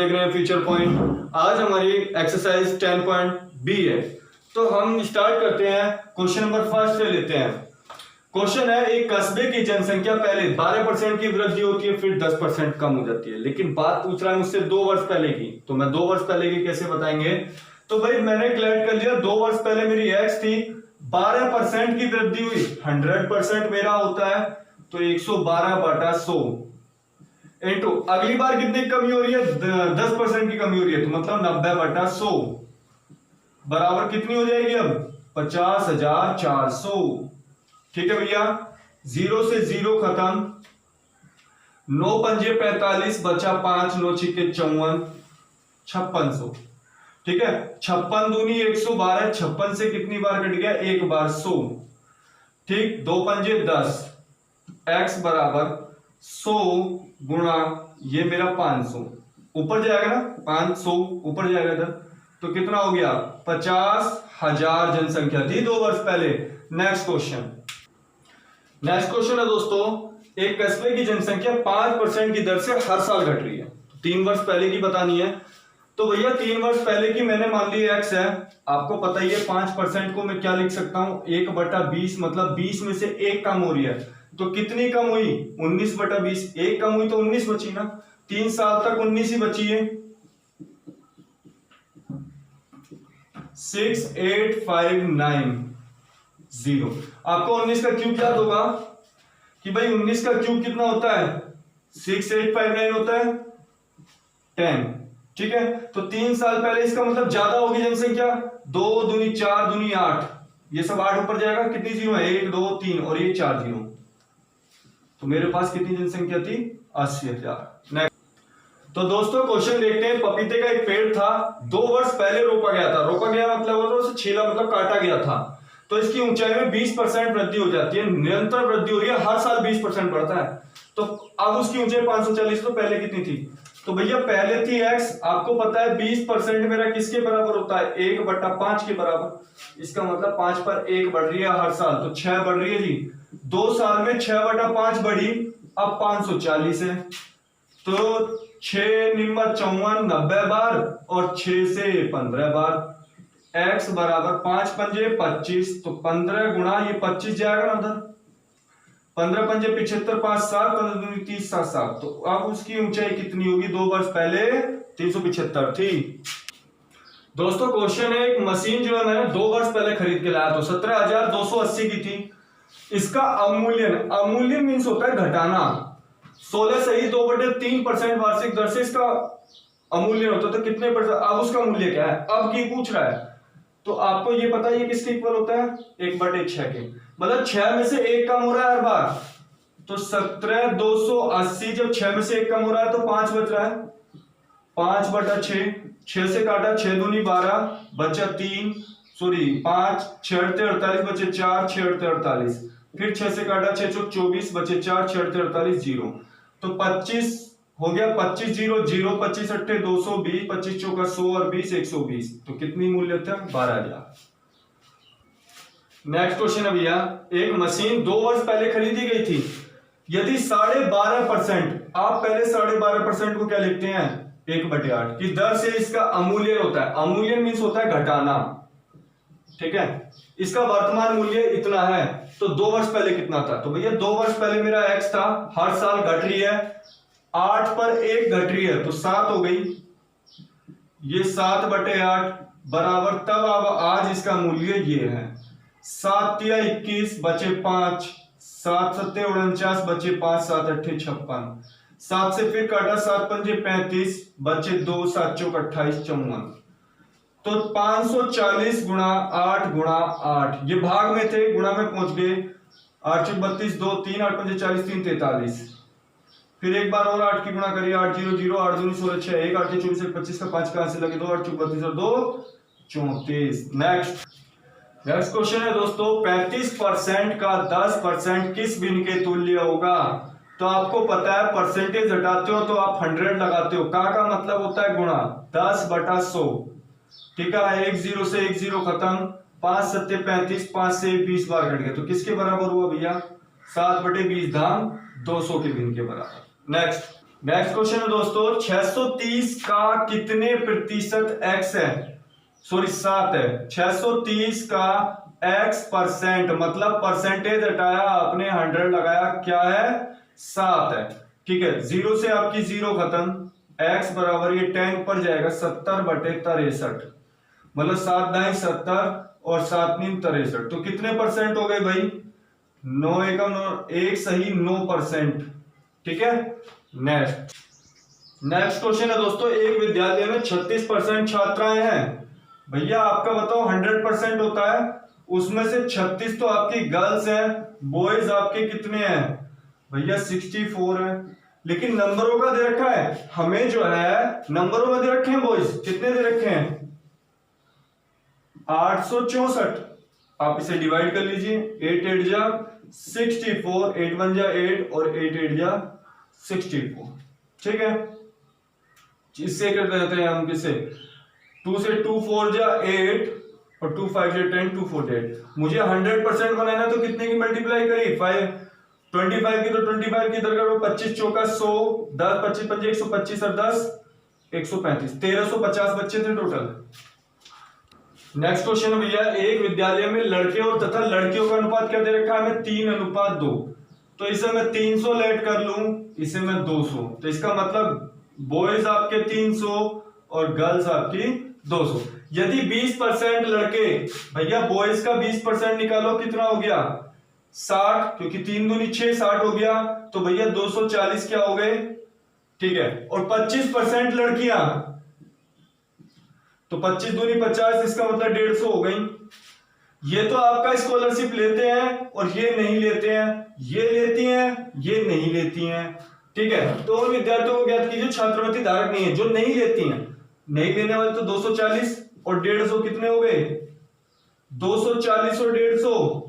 देख रहे हैं फ्यूचर पॉइंट। आज हमारी एक्सरसाइज 10.b है। तो हम स्टार्ट करते हैं, क्वेश्चन नंबर फर्स्ट से लेते हैं। क्वेश्चन है, एक कस्बे की जनसंख्या पहले 12% की वृद्धि होती है, फिर 10% कम हो जाती है, लेकिन बात पूछ रहा है मुझसे 2 वर्ष पहले की। तो मैं 2 वर्ष पहले की कैसे बताएंगे? तो भाई मैंने क्लैरिट कर लिया, 2 वर्ष पहले मेरी एक्स थी, 12% की वृद्धि हुई, 100% मेरा होता है तो 112/100 इंटू अगली बार कितनी कमी हो रही है? 10% की कमी हो रही है, तो मतलब 90/100 बराबर कितनी हो जाएगी? अब 50,400। ठीक है भैया, 0 से 0 खत्म, 9 पंजे 45, बचा 5, 9 छिक्के 54, 5600। ठीक है, 56 दूनी 112, 56 से कितनी बार कट गया? एक बार 100। ठीक, 2 पंजे 10, x बराबर 100 गुणा ये मेरा 500, ऊपर जाएगा ना, 500 ऊपर जाएगा इधर, तो कितना हो गया? 50,000 जनसंख्या थी 2 वर्ष पहले। नेक्स्ट क्वेश्चन है दोस्तों, एक कस्बे की जनसंख्या 5% की दर से हर साल घट रही है। 3 वर्ष पहले की बतानी है। तो भैया 3 वर्ष पहले की मैंने मान ली x है, आपको पता ही है 5% को मैं क्या लिख सकता हूं? 1/20, मतलब 20 में से 1 कम हो रही है, तो कितनी कम हुई? 19/20। 1 कम हुई तो 19 बची ना, 3 साल तक 19 ही बची है। 68590। आपको 19 का क्यूब याद होगा कि भाई 19 का क्यूब कितना होता है? 6859 होता है 10। ठीक है, तो 3 साल पहले इसका मतलब ज्यादा होगी जनसंख्या। 2 दूनी 4 दूनी 8, ये सब 8 ऊपर जाएगा, कितनी जीरो है? 1 2 3 और ये 4 जीरो, तो मेरे पास कितनी जनसंख्या थी? 80,000। नेक्स्ट, तो दोस्तों क्वेश्चन देखते हैं। पपीते का एक पेड़ था, 2 वर्ष पहले रोपा गया था। रोपा गया मतलब होता है उसे छीला, मतलब काटा गया था। तो इसकी ऊंचाई में 20% वृद्धि हो जाती है, निरंतर वृद्धि हो रही है, हर साल 20% बढ़ता है। तो अब उसकी ऊंचाई 540, तो पहले कितनी थी? तो भैया पहले थी x, आपको पता है 20% मेरा किसके बराबर होता है? 1/5 के बराबर। इसका मतलब 5 पर 1 बढ़ रही है हर साल, तो 6 बढ़ रही है जी। 2 साल में 6/5 बढ़ी, अब 540 है। तो 6 निम्मा 54, 90 बार, और 6 से 15 बार। x बराबर 5 पंजे 25, तो 15 गुणा ये 25 जाएगा ना उधर, 15 पंजे 75, 5 7, 15 दूनी 30, 7 7। तो अब उसकी ऊंचाई कितनी होगी? 2 वर्ष पहले 375 थी। दोस्तों क्वेश्चन है, एक मशीन जो है मैंने 2 वर्ष पहले खरीद के लाया, तो 17,280 की थी। इसका अवमूल्यन मीन्स होता है घटाना। 16 सही 2/3% वार्षिक दर से इसका अवमूल्यन होता है, तो कितने %? अब उसका मूल्य क्या है? अब की पूछ रहा है, तो आपको ये पता है ये किसके इक्वल होता है? 1/6 के, मतलब 6 में से 1 कम हो रहा है हर बार। तो 17,280, जब 6 में से 1 कम हो रहा है तो 5 बच रहा है, 5/6। 6 से काटा, 6 दूनी 12, बचा 3, सॉरी 5, 6 48, बचे 4, 6 48, फिर 6 से काटा, 6 चौक 24, बचे 4, 6 48, 0। तो 25 हो गया, 25 0 0, 25 अट्ठे 220, 25 चौका 100 और 20 120, तो कितनी मूल्य था? 12,000। नेक्स्ट क्वेश्चन है भैया, एक मशीन 2 वर्ष पहले खरीदी गई थी। यदि 12.5%, आप पहले 12.5% को क्या लिखते हैं? 1/8 की दर से इसका अवमूल्यन होता है। अवमूल्यन मीन्स होता है घटाना। ठीक है, इसका वर्तमान मूल्य इतना है, तो 2 वर्ष पहले कितना था? तो भैया 2 वर्ष पहले मेरा x था, हर साल घट रही है, 8 पर 1 घट रही है, तो 7 हो गई। ये 7/8 बराबर, तब अब आज इसका मूल्य ये है 7 या 21, बचे 5, 7 7 49, बचे 5, 7 8 56, 7 से फिर काटा, 7 पंजे 35, बचे 2, 7 चौक 28, 54। तो 540 गुणा 8 गुणा 8, ये भाग में थे, गुणा में पहुंच गए। 8 चौक 32, 2 3, 8 पंजे 40, 3 43। फिर एक बार और 8 की गुणा करिए, 8 0 0, 8 दूनी 16 6, 1 8 24 25 का 5 कहां से लगे? 2 8 चौक 32 और 2 34। नेक्स्ट क्वेश्चन है दोस्तों, 35% का 10% किस भिन्न के तुल्य होगा? तो आपको पता है परसेंटेज हटाते हो तो आप 100 लगाते हो, का मतलब होता है गुणा, 10/100। ठीक है, 1 0 से 1 0 खत्म, 5 7 35, 5 से 20 बार कट गया, तो किसके बराबर हुआ भैया? 7/20 धाम 200 के भिन्न के बराबर। नेक्स्ट नेक्स्ट क्वेश्चन है दोस्तों, 630 का कितने प्रतिशत x है? सॉरी 7 है। 630 का x परसेंट, मतलब परसेंटेज हटाया आपने 100 लगाया, क्या है? 7 है। ठीक है, जीरो से आपकी जीरो खत्म, x बराबर ये 10 पर जाएगा 70/63, मतलब 7 दाएं 70 और 7 नीम 63, तो कितने परसेंट हो गए भाई? 9 एकम 1 सही 9%। ठीक है, नेक्स्ट क्वेश्चन है दोस्तों, एक विद्यालय में 36% छात्राएं हैं। भैया आपका बताओ 100% होता है, उसमें से 36 तो आपकी गर्ल्स हैं, बॉयज आपके कितने हैं? भैया 64 है। लेकिन नंबरों का दे रखा है हमें, जो है नंबरों में दे रखे हैं बॉयज, कितने दे रखे हैं? 864। आप इसे डिवाइड कर लीजिए, 8 8 जा 64, 8 1 जा 8 और 8 8 जा 64। ठीक है, इससे करते रहते हैं हम, किसे? 2 से 2 4 जा 8 और 2 5 जा 10, 2 4 8। मुझे 100% बनाना, तो कितने की मल्टीप्लाई करी? 5 25 की, तो 25 की इधर करो, 25 चौका 100, 10 25 5 125 और 10 135, 1350 बच्चे थे टोटल। नेक्स्ट क्वेश्चन है भैया, एक विद्यालय में लड़के और तथा लड़कियों का अनुपात क्या दे रखा है हमें? 3:2। तो इसे मैं 300 लेट कर लूं, इसे मैं 200, तो इसका मतलब बॉयज आपके 300 और गर्ल्स आपकी 200। यदि 20% लड़के, भैया बॉयज का 20% निकालो, कितना हो गया? 60, क्योंकि 3 दूनी 6, 60 हो गया, तो भैया 240 क्या हो गए? ठीक है, और 25% लड़कियां, तो 25 दूनी 50, इसका मतलब 150 हो गई। ये तो आपका स्कॉलरशिप लेते हैं और ये नहीं लेते हैं, ये लेती हैं, ये नहीं लेती हैं। ठीक है, तो उन विद्यार्थियों को ज्ञात कीजिए छात्रवृत्ति धारक नहीं है, जो नहीं लेती हैं। नहीं लेने वाले तो 240 और 150 कितने हो गए? 240 और 150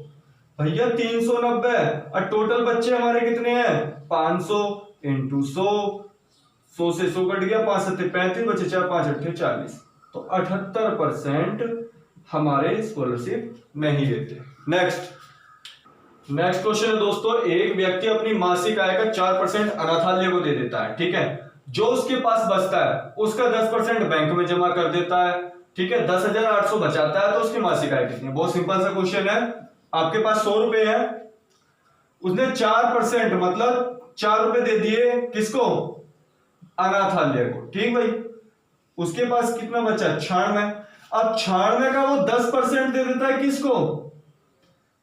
भैया 390। और टोटल बच्चे हमारे कितने हैं? 500 इंटू 100, 100 से 100 कट गया, 5 7 35 बचे 4 5 8 40, तो 78% हमारे स्कॉलरशिप नहीं लेते। नेक्स्ट क्वेश्चन है दोस्तों, एक व्यक्ति अपनी मासिक आय का 4% अनाथालय को दे देता है। ठीक है, जो उसके पास बचता है उसका 10% बैंक में जमा कर देता है। ठीक है, 10,800 बचाता है, तो उसकी मासिक आय कितनी है? बहुत सिंपल सा क्वेश्चन है। आपके पास 100 रुपए है, उसने 4% मतलब 4 रुपए दे दिए, किसको? अनाथालय को। ठीक भाई, उसके पास कितना बचा? 96। अब 96 का वो 10% दे देता है, किसको?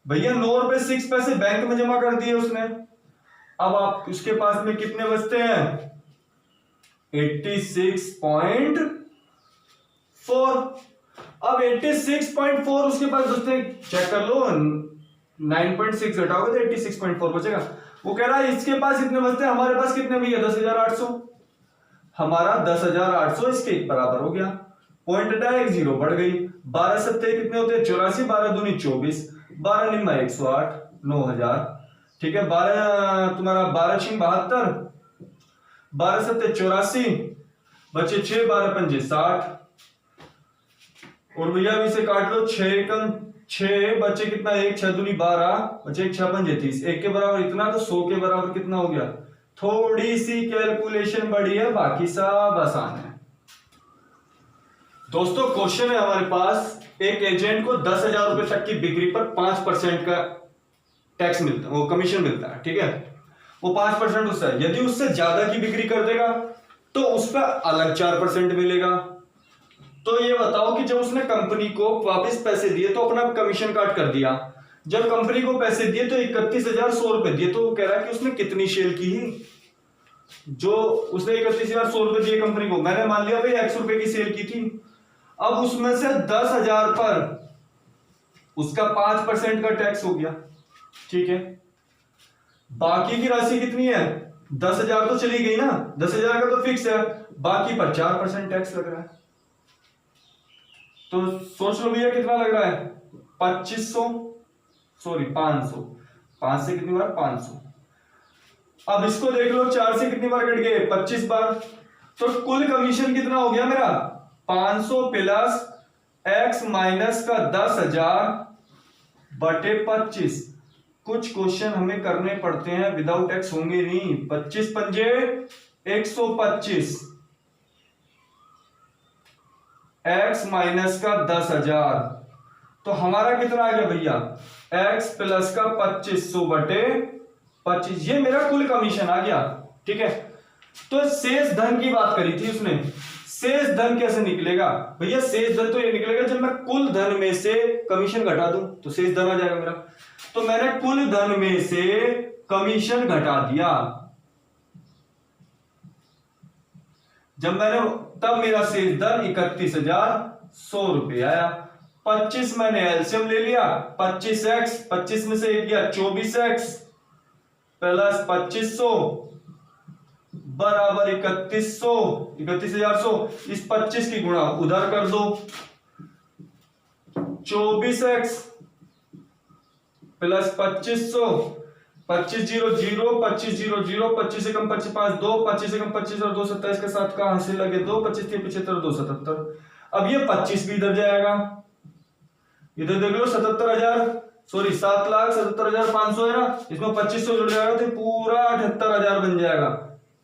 भैया 9 रुपए 6 पैसे बैंक में जमा कर दिए उसने। अब आप उसके पास में कितने बचते हैं? 86.4। अब 86.4 उसके पास बचते हैं, चेक कर लो, 9.6 घटाओगे तो 86.4 बचेगा। वो कह रहा है इसके पास इतने बचते हैं, हमारे पास कितने भैया? 10,800। हमारा 10,800 इसके बराबर हो गया। पॉइंट हटाया, एक जीरो बढ़ गई। 12 सत्ते कितने होते हैं? 84, 12 दूनी 24, 12 निम्मा 108, 9,000। ठीक है, 12 तुम्हारा 12 छिंग 72, 12 सत्ते 84, बचे 6, 12 पंजे 60, और भैया भी से काट लो, 6 एकम 6 बचे कितना? 1 6 दूनी 12, बचे 1 6 पंजे 30, 1 के बराबर इतना, तो 100 के बराबर कितना हो गया? थोड़ी सी कैलकुलेशन बढ़ी है, बाकी सब आसान है। दोस्तों क्वेश्चन है हमारे पास, एक एजेंट को 10,000 रुपए तक की बिक्री पर 5% का टैक्स मिलता है, वो कमीशन मिलता है। ठीक है, वो 5% उससे है। यदि उससे ज्यादा की बिक्री कर देगा तो उस पर अलग 4% मिलेगा। तो ये बताओ कि जब उसने कंपनी को वापस पैसे दिए तो अपना कमीशन काट कर दिया, जब कंपनी को पैसे दिए तो 31,100 रुपए दिए, तो वो कह रहा है कि उसने कितनी सेल की? जो उसने 31,100 रुपए दिए कंपनी को, मैंने मान लिया भाई X रुपए की सेल की थी। अब उसमें से 10,000 पर उसका 5% का टैक्स हो गया। ठीक है, बाकी की राशि कितनी है? 10,000 तो चली गई ना, 10,000 का तो फिक्स है, बाकी पर 4% टैक्स लग रहा है। तो सोच लो भैया कितना लग रहा है? 2500, सॉरी 500। 5 से कितनी बार? 500। अब इसको देख लो, 4 से कितनी बार कट गए? 25 बार। तो कुल कमीशन कितना हो गया मेरा? 500 प्लस x माइनस का 10,000 बटे 25। कुछ क्वेश्चन हमें करने पड़ते हैं विदाउट एक्स, होंगे नहीं। 25 पंजे 125 x माइनस का 10,000, तो हमारा कितना आ गया भैया, x प्लस का 2500 बटे 25, ये मेरा कुल कमीशन आ गया। ठीक है, तो शेष धन की बात करी थी उसने, शेष धन कैसे निकलेगा भैया, शेष धन तो ये निकलेगा जब मैं कुल धन में से कमीशन घटा दूं तो शेष धन आ जाएगा मेरा। तो मैंने कुल धन में से कमीशन घटा दिया, जब मैंने, तब मेरा शेष धन 31,100 रुपये आया। 25 मैंने एलसीएम ले लिया, 25x, 25 में से एक गया 24x प्लस 2500 बराबर 3100, 31,100। इस 25 की गुणा उधर कर दो, 24x प्लस 2500, 25 0 0, 25 0 0, 25 से कम 25 5 2, 25 से कम 25 और 2 27 के साथ कहां से लगे 2, 25 3 75 2 77। अब ये 25 भी इधर जाएगा, इधर देख लो 77,000, सॉरी 7,77,500 है ना, इसमें 2500 जुड़ जाएगा तो पूरा 78,000 बन जाएगा।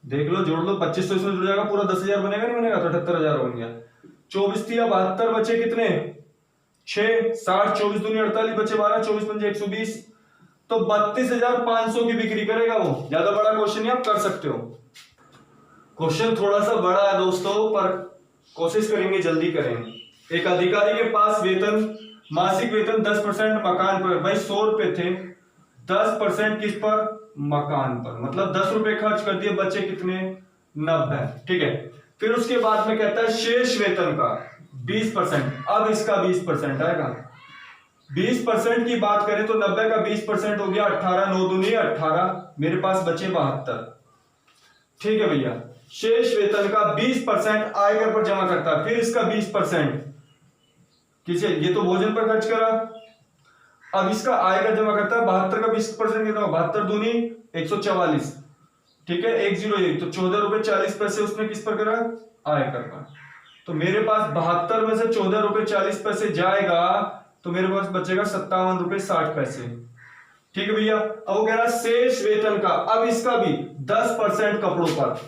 देख लो जोड़ लो, 2500 इसमें जुड़ जाएगा, पूरा 10,000 बनेगा नहीं बनेगा, तो 78,000 बन गया। 24 थी, अब 72 बचे कितने, 6, 60, 24 दूनी 48 बचे 12, 24 पंजे 120, तो 32,500 की बिक्री करेगा वो। ज्यादा बड़ा क्वेश्चन नहीं, आप कर सकते हो, क्वेश्चन थोड़ा सा बड़ा है दोस्तों, पर कोशिश करेंगे जल्दी करें। एक अधिकारी के पास वेतन, मासिक वेतन 10% मकान पर, भाई 100 रुपए थे, 10% किस पर, मकान पर, मतलब 10 रुपए खर्च कर दिए, बचे कितने, 90। ठीक है, फिर उसके बाद में कहता है शेष वेतन का 20%, अब इसका 20% आएगा। 20% की बात करें तो 90 का 20% हो गया 18, 9 दूनी 18, मेरे पास बचे 72। ठीक है भैया, शेष वेतन का 20% आयकर पर जमा करता है, फिर इसका 20% किसे, ये तो भोजन पर खर्च करा, अब इसका आयकर जमा करता है 72 का 20% कितना, 72 दूनी 144। ठीक है, 101, तो 14 रुपए 40 पैसे उसने किस पर करा, आयकर पर। तो मेरे पास 72 में से 14 रुपए 40 पैसे जाएगा, तो मेरे पास बचेगा 57 रुपए 60 पैसे। ठीक है भैया, अब वो कह रहा है शेष वेतन का, अब इसका भी 10% कपड़ों पर,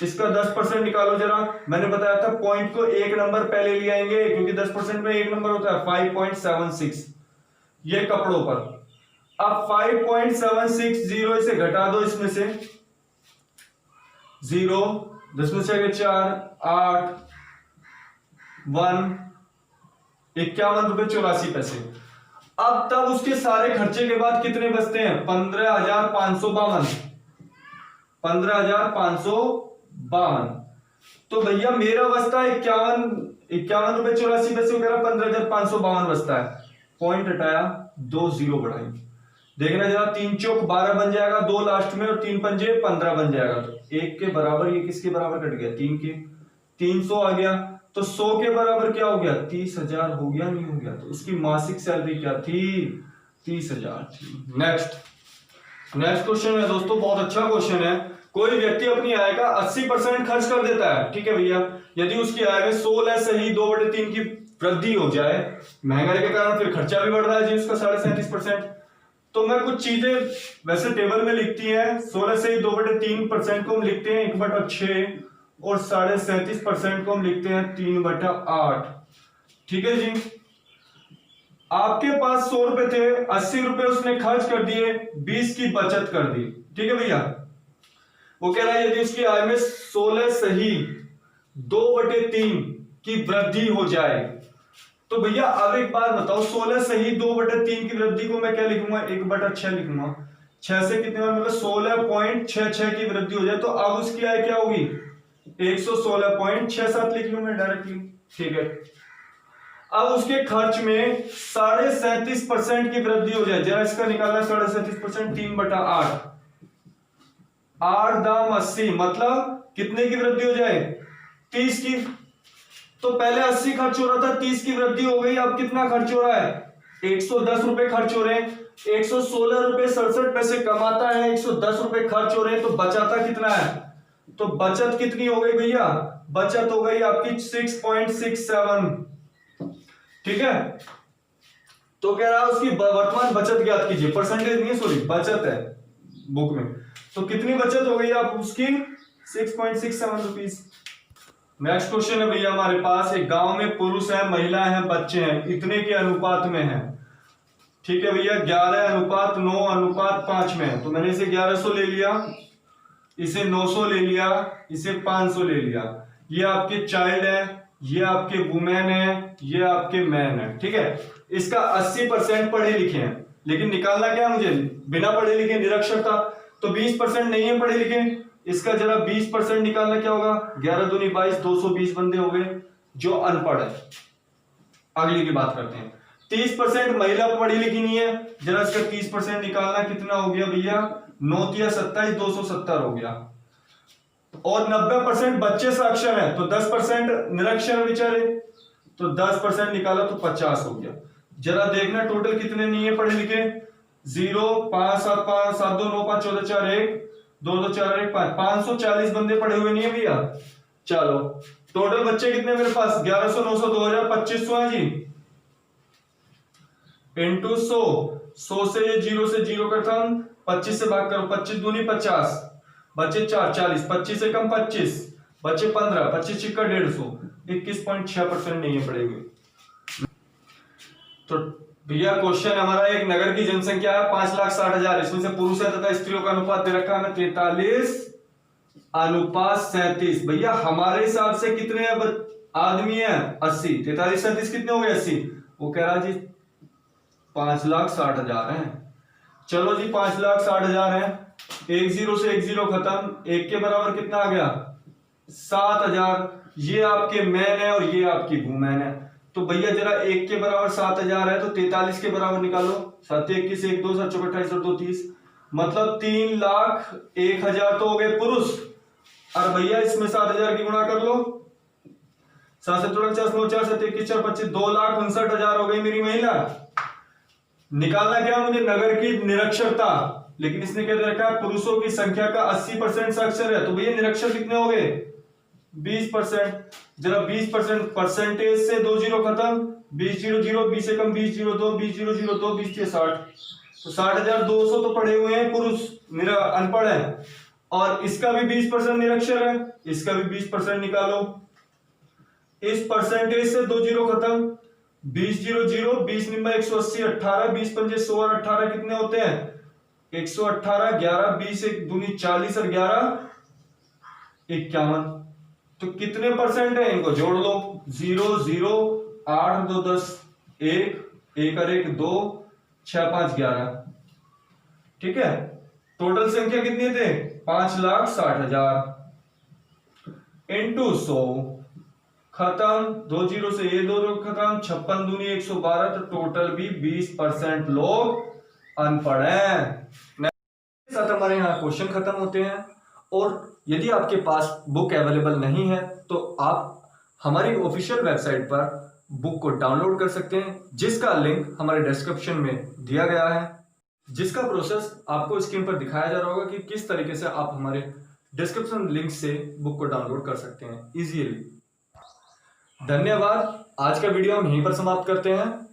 इसका 10% निकालो जरा। मैंने बताया था पॉइंट को एक नंबर पहले ले आएंगे, क्योंकि 10% में एक नंबर होता है, 5.76, ये कपड़ों पर। अब 5.760 इसे घटा दो, इसमें से 0, 10 में से 4, 8, 1, 51 रुपए 84 पैसे। अब तब उसके सारे खर्चे के बाद कितने बचते हैं, 15,552, 15,552। तो भैया मेरा बचता है 51 रुपए 84 पैसे, वो कह रहा 15,552 बचता है। पॉइंट हटाया, 2 0 बढ़ाई, देखना जरा, 3 चौक 12 बन जाएगा, 2 लास्ट में, और 3 पंजे 15 बन जाएगा, तो 1 के बराबर, ये किसके बराबर कट गया, 3 के, 300 आ गया। तो 100 के बराबर क्या हो गया, 30,000 हो गया, नहीं हो गया, तो उसकी मासिक सैलरी क्या थी, 30,000 थी। नेक्स्ट क्वेश्चन है दोस्तों, बहुत अच्छा क्वेश्चन है। कोई व्यक्ति अपनी आय का 80% खर्च कर देता है, ठीक है भैया, यदि उसकी आय में 16 सही 2/3 की वृद्धि हो जाए, महंगाई के कारण फिर खर्चा भी बढ़ रहा है जी उसका 37.5%, तो मैं कुछ चीजें वैसे टेबल में लिखती है, 16 सही 2/3% को हम लिखते हैं 1/6, और 37.5% को हम लिखते हैं 3/8। ठीक है जी, आपके पास 100 रुपए थे, 80 रुपए उसने खर्च कर दिए, 20 की बचत कर दी। ठीक है भैया, वो कह रहा है यदि उसकी आय में 16 सही 2/3 की वृद्धि हो जाए, तो भैया अब एक बात बताओ, 16 सही 2/3 की वृद्धि को मैं क्या लिखूंगा, 1/6 लिखूंगा। 6 से कितने बार, मतलब 16.66 की वृद्धि हो जाए, तो अब उसकी आय क्या होगी, 116.67 लिख लूं मैं डायरेक्टली। ठीक है, अब उसके खर्च में 37.5% की वृद्धि हो जाए, जरा इसका निकालना, 37.5%, 3/8, 8 दाम 80, मतलब कितने की वृद्धि हो जाए, 30 की। तो पहले 80 खर्च हो रहा था, 30 की वृद्धि हो गई, अब कितना खर्च हो रहा है, 110 रुपए खर्च हो रहे हैं। 116 रुपए 67 पैसे कमाता है, 110 रुपए खर्च हो रहे हैं, तो बचाता कितना है, तो बचत कितनी हो गई भैया, बचत हो गई आपकी 6.67। ठीक है, तो कह रहा है उसकी वर्तमान बचत ज्ञात कीजिए, परसेंटेज नहीं है, सॉरी बचत है बुक में, तो कितनी बचत हो गई आप उसकी, 6.67 रुपीज। नेक्स्ट क्वेश्चन है भैया हमारे पास, एक गांव में पुरुष है, महिलाएं हैं, बच्चे हैं, इतने के अनुपात में है। ठीक है भैया, 11:9:5 में है। तो मैंने इसे 1100 ले लिया, इसे 900 ले लिया, इसे 500 ले लिया। ये आपके चाइल्ड है, ये आपके वुमेन है, ये आपके मैन है। ठीक है, इसका 80% पढ़े लिखे हैं, लेकिन निकालना क्या है मुझे, बिना पढ़े लिखे निरक्षरता। तो 20% नहीं है पढ़े लिखे, इसका जरा 20% निकालना क्या होगा, 11 दूनी 22, 220 बंदे हो गए जो अनपढ़ है। अगली की बात करते हैं। 30% महिला पढ़ी लिखी नहीं है, जरा इसका 30% निकालना, कितना हो गया भैया, 9 27, 270 हो गया। और 90% बच्चे साक्षर हैं, तो 10% निरक्षर बेचारे, तो 10% निकाला तो 50 हो गया। जरा देखना टोटल कितने नहीं है पढ़े लिखे, 0 5 7 5 7 2 9 5 14 4 1 2 2 4 1 5 540 बंदे पढ़े हुए नहीं है भैया। चलो टोटल बच्चे कितने मेरे पास, 1100 900 2000 2500 है जी, इंटू 100 से ये 0 से 0 खत्म, 25 से भाग करो, 25 दूनी 50, बचे 4 40, 25 से कम 25, बचे 15, 25 छिक्का 150, 21.6% नहीं है पड़े हुए। तो भैया क्वेश्चन हमारा, एक नगर की जनसंख्या है 5,60,000, इसमें से पुरुष है तथा स्त्रियों का अनुपात दे रखा है 43:37। भैया हमारे हिसाब से कितने आदमी है, 80, 43:37 कितने हो गए 80, वो कह रहा जी 5,60,000 है। चलो जी 5,60,000 है, 1 0 से 1 0 खत्म, 1 के बराबर कितना आ गया 7,000। ये आपके मैन है और ये आपकी वुमेन है। तो भैया जरा 1 के बराबर 7,000 है, तो 43 के बराबर निकालो, 7 21 1 2 7 4 28 और 2 30, मतलब 3,01,000 तो हो गए पुरुष। और भैया इसमें 7,000 की गुणा कर लो, 7 से 49 9 4 7 21 4 25, 2,59,000 हो गई मेरी महिला। निकालना क्या मुझे, नगर की निरक्षरता, लेकिन इसने क्या दे रखा है, पुरुषों की संख्या का 80% साक्षर है। तो भैया निरक्षर कितने हो गए 20%। जरा 20% परसेंटेज से 2 0 खत्म, 20 0 0, 20 से कम 20 0 2, 20 0 0 2, 20 60, तो 60,200 तो पढ़े हुए हैं पुरुष, अनपढ़ है। और इसका भी 20% निरक्षर है, इसका भी 20% निकालो। इस परसेंटेज से 2 0 खत्म, 20 0 0, 20 निम्बा 180, 18, 20 पंजे 100 और 18 कितने होते हैं 118, 11 20 1 दूनी 40 और 11 51। तो कितने परसेंट है, इनको जोड़ लो, 0 0 8 2 10 1 1 और 1 2 6 5 11। ठीक है, टोटल संख्या कितनी थे 5,60,000 इंटू 100 खत्म, 2 0 से ये 2 2 खत्म, 56 दूनी 112, तो टोटल भी 20% लोग अनपढ़ हैं। साथ हमारे यहाँ क्वेश्चन खत्म होते हैं। और यदि आपके पास बुक अवेलेबल नहीं है तो आप हमारी ऑफिशियल वेबसाइट पर बुक को डाउनलोड कर सकते हैं, जिसका लिंक हमारे डिस्क्रिप्शन में दिया गया है, जिसका प्रोसेस आपको स्क्रीन पर दिखाया जा रहा होगा कि किस तरीके से आप हमारे डिस्क्रिप्शन लिंक से बुक को डाउनलोड कर सकते हैं इजीली। धन्यवाद, आज का वीडियो हम यहीं पर समाप्त करते हैं।